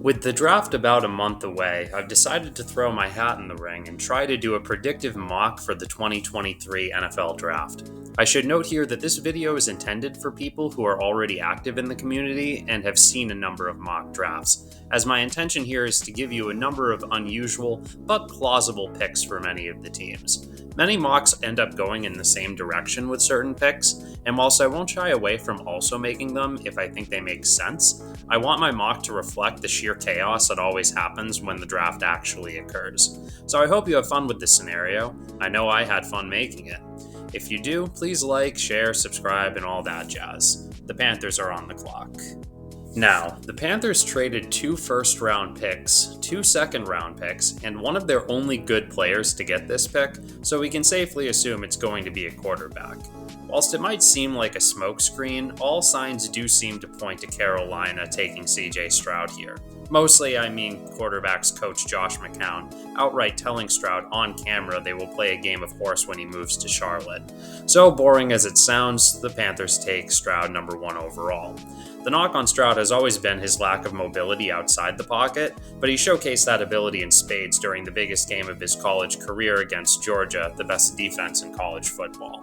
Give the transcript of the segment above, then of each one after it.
With the draft about a month away, I've decided to throw my hat in the ring and try to do a predictive mock for the 2023 NFL Draft. I should note here that this video is intended for people who are already active in the community and have seen a number of mock drafts, as my intention here is to give you a number of unusual but plausible picks for many of the teams. Many mocks end up going in the same direction with certain picks, and whilst I won't shy away from also making them if I think they make sense, I want my mock to reflect the sheer chaos that always happens when the draft actually occurs. So I hope you have fun with this scenario. I know I had fun making it. If you do, please like, share, subscribe, and all that jazz. The Panthers are on the clock. Now, the Panthers traded 2 first-round picks, 2 second-round picks, and one of their only good players to get this pick, so we can safely assume it's going to be a quarterback. Whilst it might seem like a smokescreen, all signs do seem to point to Carolina taking CJ Stroud here. Mostly, I mean quarterbacks coach Josh McCown outright telling Stroud on camera they will play a game of horse when he moves to Charlotte. So boring as it sounds, the Panthers take Stroud number 1 overall. The knock on Stroud has always been his lack of mobility outside the pocket, but he showcased that ability in spades during the biggest game of his college career against Georgia, the best defense in college football.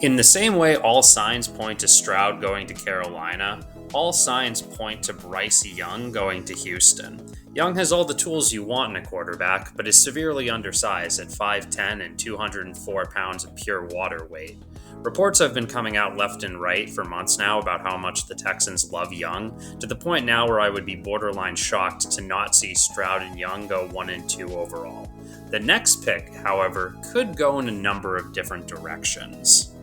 In the same way all signs point to Stroud going to Carolina, all signs point to Bryce Young going to Houston. Young has all the tools you want in a quarterback, but is severely undersized at 5'10 and 204 pounds of pure water weight. Reports have been coming out left and right for months now about how much the Texans love Young, to the point now where I would be borderline shocked to not see Stroud and Young go 1 and 2 overall. The next pick, however, could go in a number of different directions.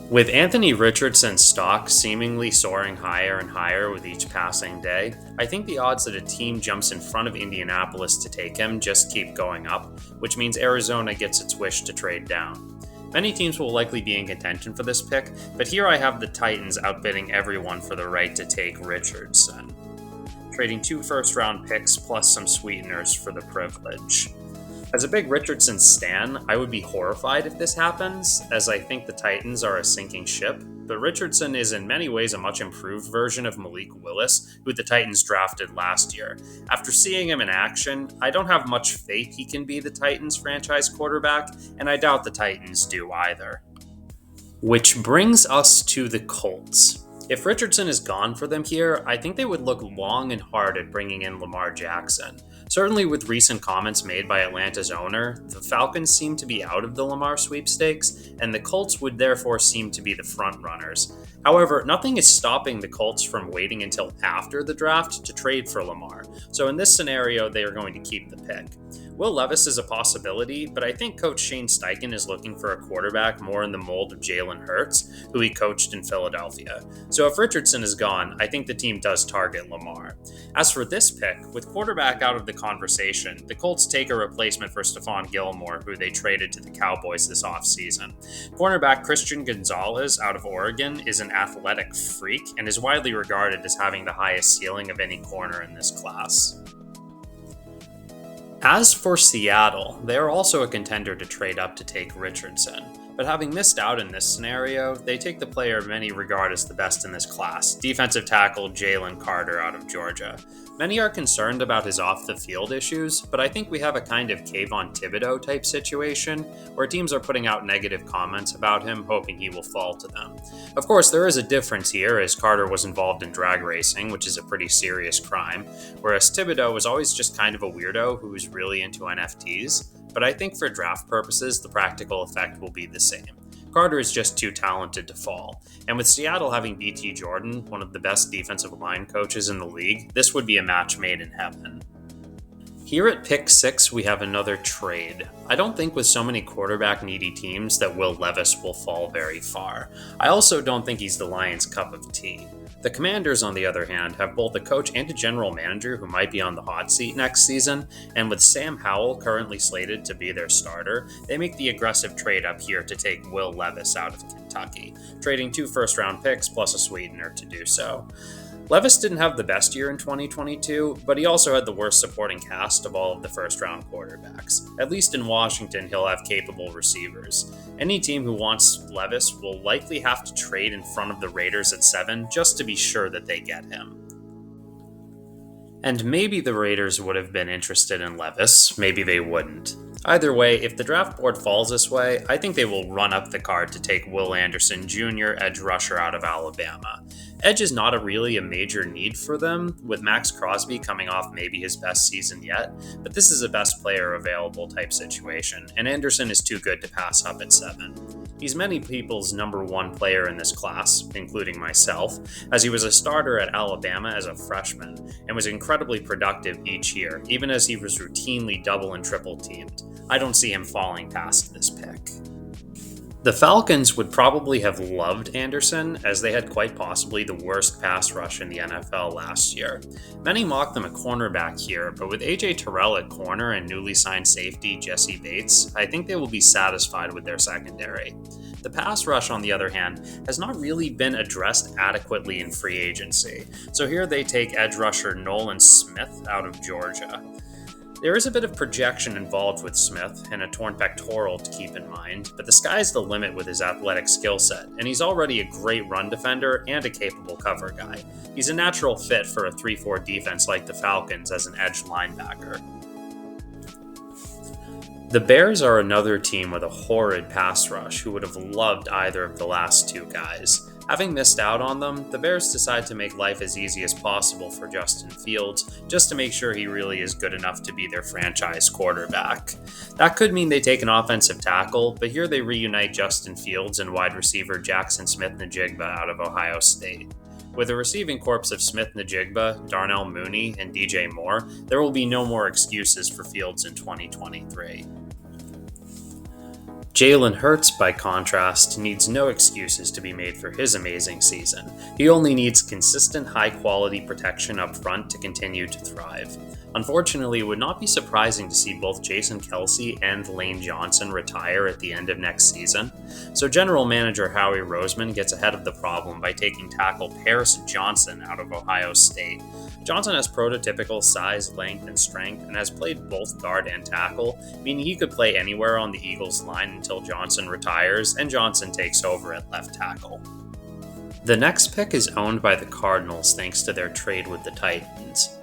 With Anthony Richardson's stock seemingly soaring higher and higher with each passing day, I think the odds that a team jumps in front of Indianapolis to take him just keep going up, which means Arizona gets its wish to trade down. Many teams will likely be in contention for this pick, but here I have the Titans outbidding everyone for the right to take Richardson, trading 2 first-round picks plus some sweeteners for the privilege. As a big Richardson stan, I would be horrified if this happens, as I think the Titans are a sinking ship, but Richardson is in many ways a much improved version of Malik Willis, who the Titans drafted last year. After seeing him in action, I don't have much faith he can be the Titans franchise quarterback, and I doubt the Titans do either. Which brings us to the Colts. If Richardson is gone for them here, I think they would look long and hard at bringing in Lamar Jackson. Certainly with recent comments made by Atlanta's owner, the Falcons seem to be out of the Lamar sweepstakes, and the Colts would therefore seem to be the front runners. However, nothing is stopping the Colts from waiting until after the draft to trade for Lamar, so in this scenario they are going to keep the pick. Will Levis is a possibility, but I think Coach Shane Steichen is looking for a quarterback more in the mold of Jalen Hurts, who he coached in Philadelphia. So if Richardson is gone, I think the team does target Lamar. As for this pick, with quarterback out of the conversation, the Colts take a replacement for Stephon Gilmore, who they traded to the Cowboys this offseason. Cornerback Christian Gonzalez out of Oregon is an athletic freak and is widely regarded as having the highest ceiling of any corner in this class. As for Seattle, they are also a contender to trade up to take Richardson, but having missed out in this scenario, they take the player many regard as the best in this class, defensive tackle Jalen Carter out of Georgia. Many are concerned about his off-the-field issues, but I think we have a kind of Kayvon Thibodeau type situation, where teams are putting out negative comments about him, hoping he will fall to them. Of course, there is a difference here, as Carter was involved in drag racing, which is a pretty serious crime, whereas Thibodeau was always just kind of a weirdo who was really into NFTs, but I think for draft purposes, the practical effect will be the same. Carter is just too talented to fall, and with Seattle having BT Jordan, one of the best defensive line coaches in the league, this would be a match made in heaven. Here at pick 6, we have another trade. I don't think with so many quarterback-needy teams that Will Levis will fall very far. I also don't think he's the Lions' cup of tea. The Commanders, on the other hand, have both a coach and a general manager who might be on the hot seat next season, and with Sam Howell currently slated to be their starter, they make the aggressive trade up here to take Will Levis out of Kentucky, trading 2 first-round picks plus a sweetener to do so. Levis didn't have the best year in 2022, but he also had the worst supporting cast of all of the first-round quarterbacks. At least in Washington, he'll have capable receivers. Any team who wants Levis will likely have to trade in front of the Raiders at 7 just to be sure that they get him. And maybe the Raiders would have been interested in Levis, maybe they wouldn't. Either way, if the draft board falls this way, I think they will run up the card to take Will Anderson Jr., edge rusher out of Alabama. Edge is not really a major need for them, with Max Crosby coming off maybe his best season yet, but this is a best player available type situation, and Anderson is too good to pass up at 7. He's many people's number 1 player in this class, including myself, as he was a starter at Alabama as a freshman and was incredibly productive each year, even as he was routinely double and triple teamed. I don't see him falling past this pick. The Falcons would probably have loved Anderson, as they had quite possibly the worst pass rush in the NFL last year. Many mocked them a cornerback here, but with A.J. Terrell at corner and newly signed safety Jesse Bates, I think they will be satisfied with their secondary. The pass rush, on the other hand, has not really been addressed adequately in free agency, so here they take edge rusher Nolan Smith out of Georgia. There is a bit of projection involved with Smith and a torn pectoral to keep in mind, but the sky's the limit with his athletic skill set, and he's already a great run defender and a capable cover guy. He's a natural fit for a 3-4 defense like the Falcons as an edge linebacker. The Bears are another team with a horrid pass rush who would have loved either of the last 2 guys. Having missed out on them, the Bears decide to make life as easy as possible for Justin Fields, just to make sure he really is good enough to be their franchise quarterback. That could mean they take an offensive tackle, but here they reunite Justin Fields and wide receiver Jackson Smith-Njigba out of Ohio State. With a receiving corps of Smith-Njigba, Darnell Mooney, and DJ Moore, there will be no more excuses for Fields in 2023. Jalen Hurts, by contrast, needs no excuses to be made for his amazing season. He only needs consistent, high-quality protection up front to continue to thrive. Unfortunately, it would not be surprising to see both Jason Kelce and Lane Johnson retire at the end of next season, so General Manager Howie Roseman gets ahead of the problem by taking tackle Paris Johnson out of Ohio State. Johnson has prototypical size, length, and strength, and has played both guard and tackle, meaning he could play anywhere on the Eagles' line until Johnson retires and Johnson takes over at left tackle. The next pick is owned by the Cardinals thanks to their trade with the Titans.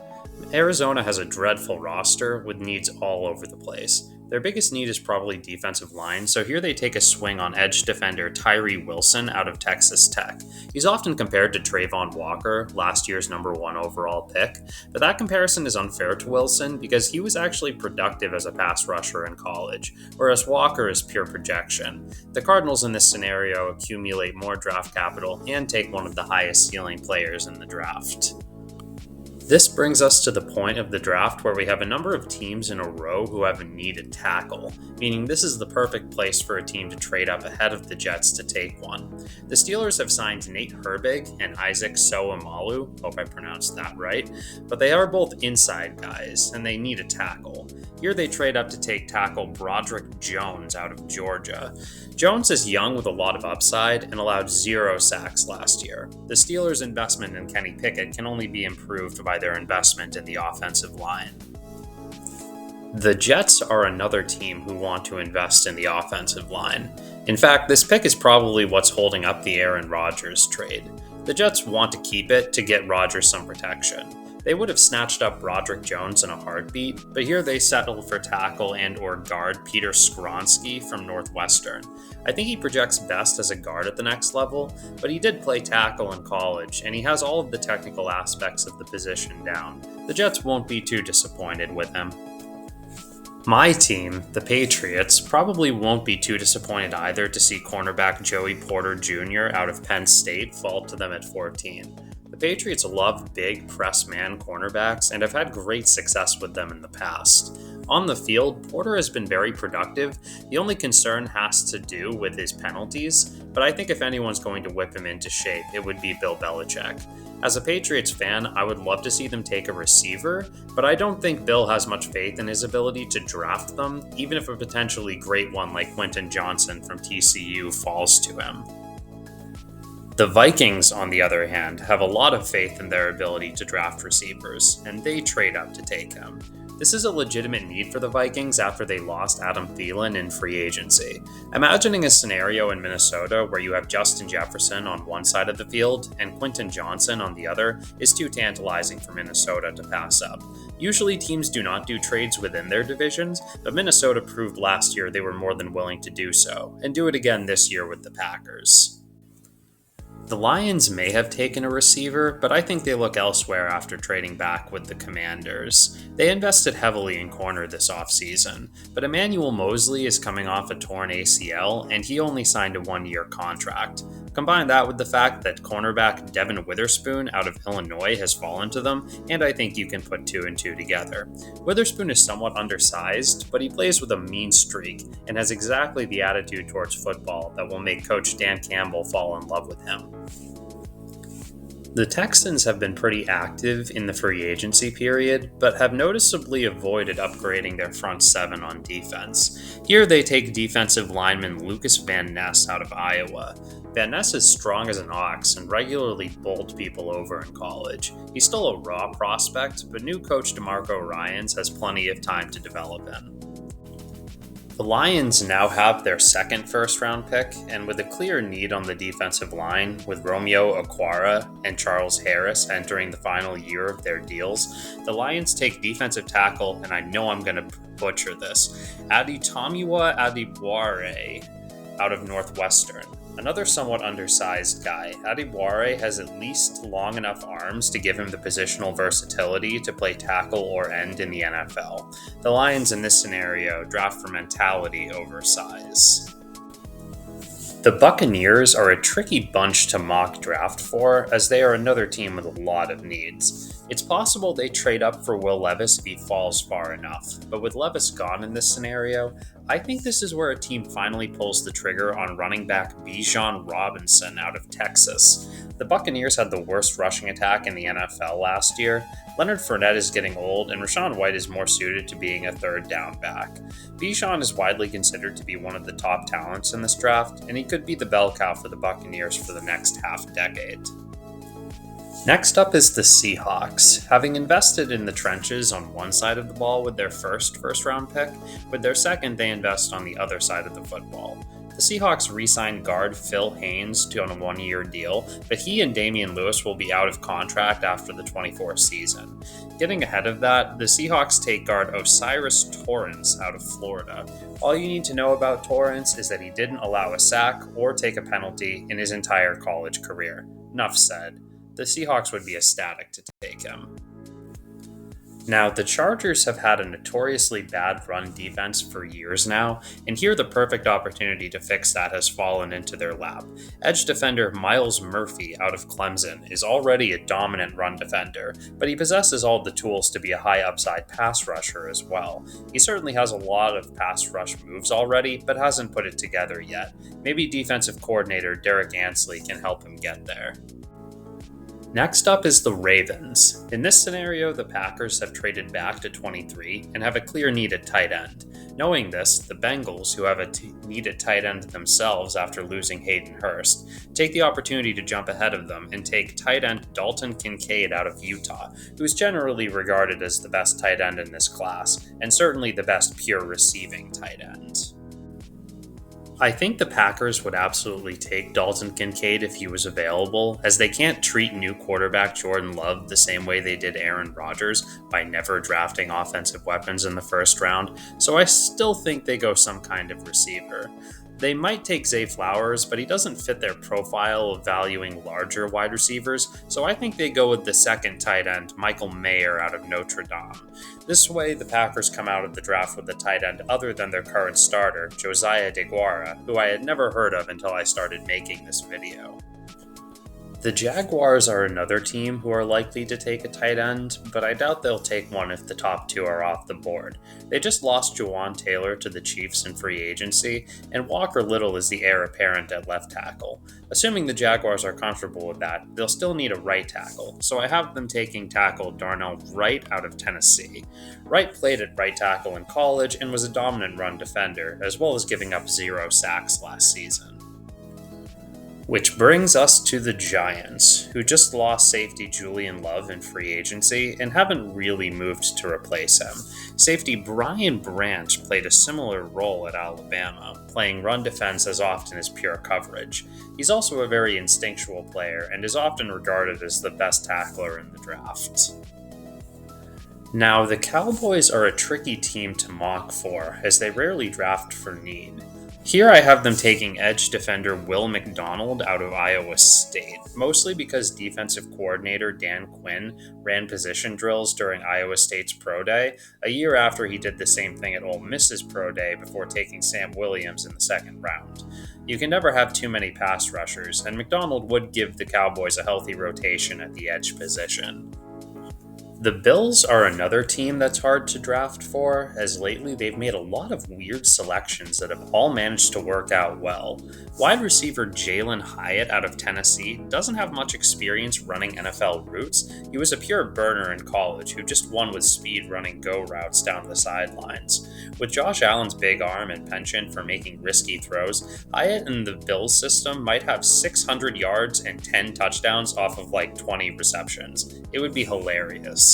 Arizona has a dreadful roster with needs all over the place. Their biggest need is probably defensive line, so here they take a swing on edge defender Tyree Wilson out of Texas Tech. He's often compared to Trayvon Walker, last year's number 1 overall pick, but that comparison is unfair to Wilson because he was actually productive as a pass rusher in college, whereas Walker is pure projection. The Cardinals in this scenario accumulate more draft capital and take one of the highest ceiling players in the draft. This brings us to the point of the draft where we have a number of teams in a row who have a needed tackle, meaning this is the perfect place for a team to trade up ahead of the Jets to take one. The Steelers have signed Nate Herbig and Isaac Soamalu, hope I pronounced that right, but they are both inside guys, and they need a tackle. Here they trade up to take tackle Broderick Jones out of Georgia. Jones is young with a lot of upside and allowed 0 sacks last year. The Steelers' investment in Kenny Pickett can only be improved by their investment in the offensive line. The Jets are another team who want to invest in the offensive line. In fact, this pick is probably what's holding up the Aaron Rodgers trade. The Jets want to keep it to get Rodgers some protection. They would have snatched up Broderick Jones in a heartbeat, but here they settled for tackle and/or guard Peter Skronsky from Northwestern. I think he projects best as a guard at the next level, but he did play tackle in college, and he has all of the technical aspects of the position down. The Jets won't be too disappointed with him. My team, the Patriots, probably won't be too disappointed either to see cornerback Joey Porter Jr. out of Penn State fall to them at 14. The Patriots love big press man cornerbacks and have had great success with them in the past. On the field, Porter has been very productive. The only concern has to do with his penalties, but I think if anyone's going to whip him into shape, it would be Bill Belichick. As a Patriots fan, I would love to see them take a receiver, but I don't think Bill has much faith in his ability to draft them, even if a potentially great one like Quentin Johnson from TCU falls to him. The Vikings, on the other hand, have a lot of faith in their ability to draft receivers, and they trade up to take him. This is a legitimate need for the Vikings after they lost Adam Thielen in free agency. Imagining a scenario in Minnesota where you have Justin Jefferson on one side of the field and Quentin Johnson on the other is too tantalizing for Minnesota to pass up. Usually teams do not do trades within their divisions, but Minnesota proved last year they were more than willing to do so, and do it again this year with the Packers. The Lions may have taken a receiver, but I think they look elsewhere after trading back with the Commanders. They invested heavily in corner this offseason, but Emmanuel Moseley is coming off a torn ACL and he only signed a one-year contract. Combine that with the fact that cornerback Devin Witherspoon out of Illinois has fallen to them, and I think you can put two and two together. Witherspoon is somewhat undersized, but he plays with a mean streak and has exactly the attitude towards football that will make Coach Dan Campbell fall in love with him. The Texans have been pretty active in the free agency period, but have noticeably avoided upgrading their front seven on defense. Here they take defensive lineman Lucas Van Ness out of Iowa. Van Ness is strong as an ox and regularly bowled people over in college. He's still a raw prospect, but new coach DeMarco Ryans has plenty of time to develop him. The Lions now have their second first-round pick, and with a clear need on the defensive line, with Romeo Okwara and Charles Harris entering the final year of their deals, the Lions take defensive tackle, and I know I'm going to butcher this, Adetomiwa Adebawore out of Northwestern. Another somewhat undersized guy, Adebawore has at least long enough arms to give him the positional versatility to play tackle or end in the NFL. The Lions in this scenario draft for mentality over size. The Buccaneers are a tricky bunch to mock draft for, as they are another team with a lot of needs. It's possible they trade up for Will Levis if he falls far enough, but with Levis gone in this scenario, I think this is where a team finally pulls the trigger on running back Bijan Robinson out of Texas. The Buccaneers had the worst rushing attack in the NFL last year. Leonard Fournette is getting old, and Rachaad White is more suited to being a third down back. Bijan is widely considered to be one of the top talents in this draft, and he could be the bell cow for the Buccaneers for the next half decade. Next up is the Seahawks. Having invested in the trenches on one side of the ball with their first-round pick, with their second they invest on the other side of the football. The Seahawks re-signed guard Phil Haynes on a one-year deal, but he and Damian Lewis will be out of contract after the 24 season. Getting ahead of that, the Seahawks take guard Osiris Torrance out of Florida. All you need to know about Torrance is that he didn't allow a sack or take a penalty in his entire college career. Enough said. The Seahawks would be ecstatic to take him. Now, the Chargers have had a notoriously bad run defense for years now, and here the perfect opportunity to fix that has fallen into their lap. Edge defender Myles Murphy out of Clemson is already a dominant run defender, but he possesses all the tools to be a high upside pass rusher as well. He certainly has a lot of pass rush moves already, but hasn't put it together yet. Maybe defensive coordinator Derek Ansley can help him get there. Next up is the Ravens. In this scenario, the Packers have traded back to 23 and have a clear need at tight end. Knowing this, the Bengals, who have a need at tight end themselves after losing Hayden Hurst, take the opportunity to jump ahead of them and take tight end Dalton Kincaid out of Utah, who is generally regarded as the best tight end in this class, and certainly the best pure receiving tight end. I think the Packers would absolutely take Dalton Kincaid if he was available, as they can't treat new quarterback Jordan Love the same way they did Aaron Rodgers by never drafting offensive weapons in the first round, so I still think they go some kind of receiver. They might take Zay Flowers, but he doesn't fit their profile of valuing larger wide receivers, so I think they go with the second tight end, Michael Mayer out of Notre Dame. This way, the Packers come out of the draft with a tight end other than their current starter, Josiah DeGuara, who I had never heard of until I started making this video. The Jaguars are another team who are likely to take a tight end, but I doubt they'll take one if the top two are off the board. They just lost Jawan Taylor to the Chiefs in free agency, and Walker Little is the heir apparent at left tackle. Assuming the Jaguars are comfortable with that, they'll still need a right tackle, so I have them taking tackle Darnell Wright out of Tennessee. Wright played at right tackle in college and was a dominant run defender, as well as giving up 0 sacks last season. Which brings us to the Giants, who just lost safety Julian Love in free agency and haven't really moved to replace him. Safety Brian Branch played a similar role at Alabama, playing run defense as often as pure coverage. He's also a very instinctual player and is often regarded as the best tackler in the draft. Now, the Cowboys are a tricky team to mock for, as they rarely draft for need. Here I have them taking edge defender Will McDonald out of Iowa State, mostly because defensive coordinator Dan Quinn ran position drills during Iowa State's Pro Day, a year after he did the same thing at Ole Miss's Pro Day before taking Sam Williams in the second round. You can never have too many pass rushers, and McDonald would give the Cowboys a healthy rotation at the edge position. The Bills are another team that's hard to draft for, as lately they've made a lot of weird selections that have all managed to work out well. Wide receiver Jalen Hyatt out of Tennessee doesn't have much experience running NFL routes. He was a pure burner in college who just won with speed running go routes down the sidelines. With Josh Allen's big arm and penchant for making risky throws, Hyatt in the Bills system might have 600 yards and 10 touchdowns off of like 20 receptions. It would be hilarious.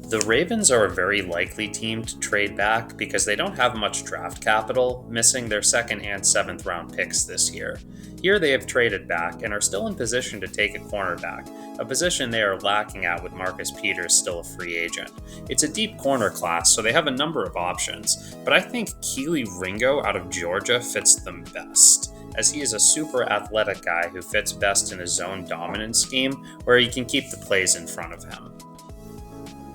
The Ravens are a very likely team to trade back because they don't have much draft capital, missing their 2nd and 7th round picks this year. Here they have traded back and are still in position to take a cornerback, a position they are lacking at with Marcus Peters still a free agent. It's a deep corner class, so they have a number of options, but I think Keely Ringo out of Georgia fits them best, as he is a super athletic guy who fits best in a zone dominant scheme where he can keep the plays in front of him.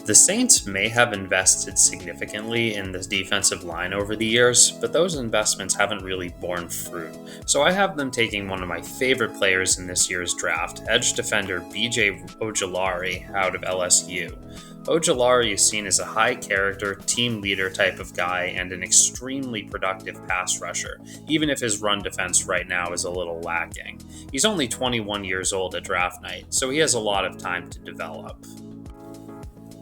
The Saints may have invested significantly in the defensive line over the years, but those investments haven't really borne fruit, so I have them taking one of my favorite players in this year's draft, edge defender BJ Ojulari out of LSU. Ojulari is seen as a high-character, team leader type of guy and an extremely productive pass rusher, even if his run defense right now is a little lacking. He's only 21 years old at draft night, so he has a lot of time to develop.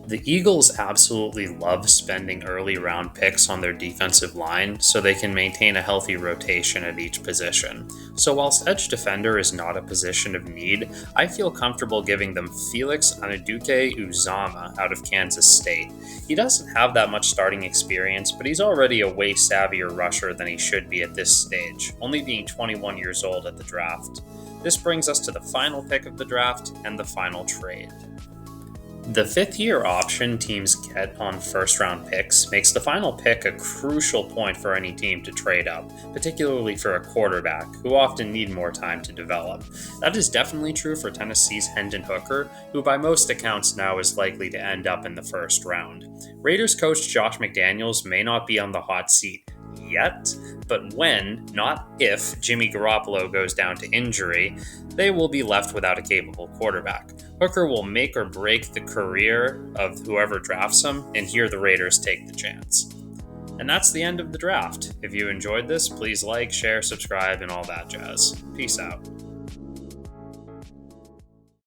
The Eagles absolutely love spending early round picks on their defensive line so they can maintain a healthy rotation at each position. So whilst edge defender is not a position of need, I feel comfortable giving them Felix Anudike-Uzomah out of Kansas State. He doesn't have that much starting experience, but he's already a way savvier rusher than he should be at this stage, only being 21 years old at the draft. This brings us to the final pick of the draft and the final trade. The 5th-year option teams get on first-round picks makes the final pick a crucial point for any team to trade up, particularly for a quarterback, who often need more time to develop. That is definitely true for Tennessee's Hendon Hooker, who by most accounts now is likely to end up in the first round. Raiders coach Josh McDaniels may not be on the hot seat yet, but when, not if, Jimmy Garoppolo goes down to injury, they will be left without a capable quarterback. Hooker will make or break the career of whoever drafts him, and here the Raiders take the chance. And that's the end of the draft. If you enjoyed this, please like, share, subscribe, and all that jazz. Peace out.